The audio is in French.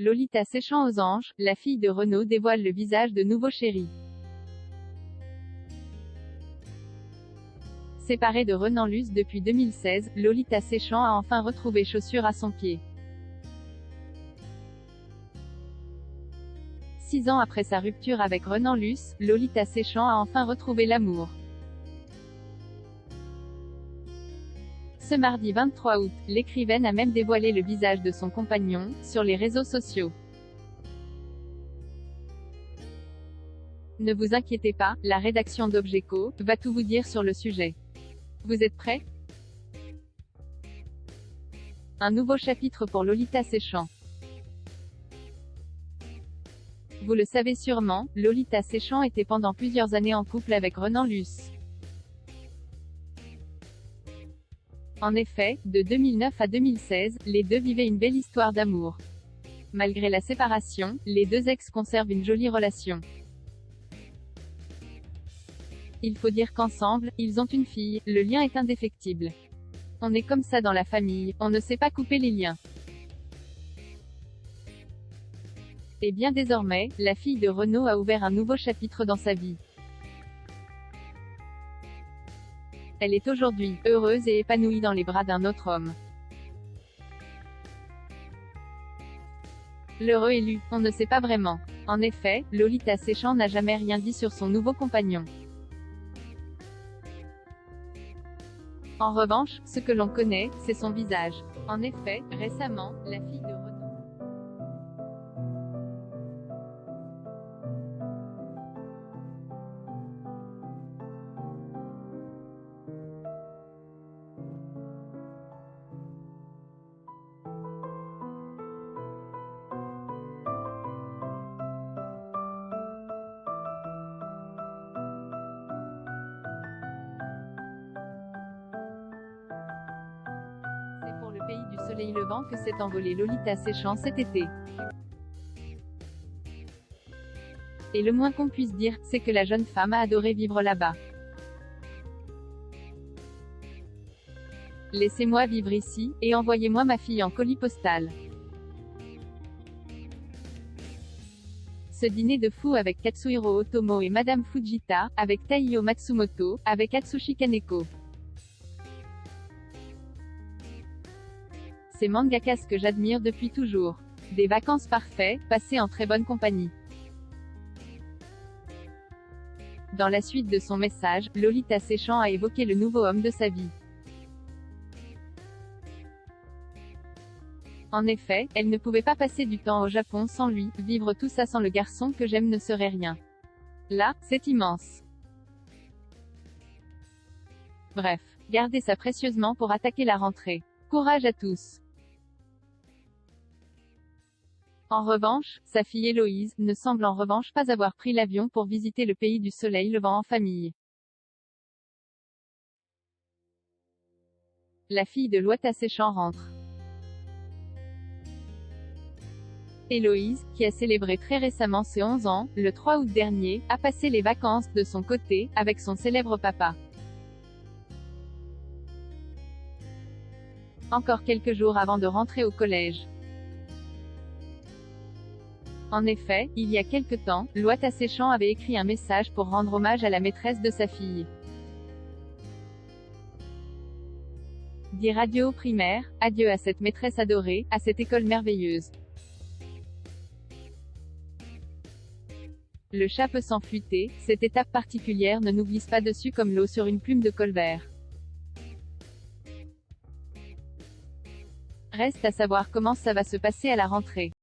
Lolita séchant aux anges, la fille de Renaud dévoile le visage de nouveau chéri. Séparée de Renan Luce depuis 2016, Lolita Séchant a enfin retrouvé chaussure à son pied. 6 ans après sa rupture avec Renan Luce, Lolita Séchant a enfin retrouvé l'amour. Ce mardi 23 août, l'écrivaine a même dévoilé le visage de son compagnon, sur les réseaux sociaux. Ne vous inquiétez pas, la rédaction d'Objeco va tout vous dire sur le sujet. Vous êtes prêts? Un nouveau chapitre pour Lolita Séchant. Vous le savez sûrement, Lolita Séchant était pendant plusieurs années en couple avec Renan Luce. En effet, de 2009 à 2016, les deux vivaient une belle histoire d'amour. Malgré la séparation, les deux ex conservent une jolie relation. Il faut dire qu'ensemble, ils ont une fille, le lien est indéfectible. On est comme ça dans la famille, on ne sait pas couper les liens. Et bien désormais, la fille de Renaud a ouvert un nouveau chapitre dans sa vie. Elle est aujourd'hui heureuse et épanouie dans les bras d'un autre homme. L'heureux élu, on ne sait pas vraiment. En effet, Lolita Séchant n'a jamais rien dit sur son nouveau compagnon. En revanche, ce que l'on connaît, c'est son visage. En effet, récemment, la fille de Renaud. C'est pour le pays du soleil levant que s'est envolée Lolita Séchant cet été. Et le moins qu'on puisse dire, c'est que la jeune femme a adoré vivre là-bas. Laissez-moi vivre ici, et envoyez-moi ma fille en colis postal. Ce dîner de fou avec Katsuhiro Otomo et Madame Fujita, avec Taiyo Matsumoto, avec Atsushi Kaneko. Ces mangakas que j'admire depuis toujours. Des vacances parfaites, passées en très bonne compagnie. Dans la suite de son message, Lolita Séchant a évoqué le nouveau homme de sa vie. En effet, elle ne pouvait pas passer du temps au Japon sans lui, vivre tout ça sans le garçon que j'aime ne serait rien. Là, c'est immense. Bref, gardez ça précieusement pour attaquer la rentrée. Courage à tous. En revanche, sa fille Héloïse ne semble en revanche pas avoir pris l'avion pour visiter le pays du soleil levant en famille. La fille de Lolita Séchant rentre. Héloïse, qui a célébré très récemment ses 11 ans, le 3 août dernier, a passé les vacances de son côté, avec son célèbre papa. Encore quelques jours avant de rentrer au collège. En effet, il y a quelque temps, Lolita Séchant avait écrit un message pour rendre hommage à la maîtresse de sa fille. Dire adieu au primaire, adieu à cette maîtresse adorée, à cette école merveilleuse. Le chat peut s'enfluter, cette étape particulière ne nous glisse pas dessus comme l'eau sur une plume de colvert. Reste à savoir comment ça va se passer à la rentrée.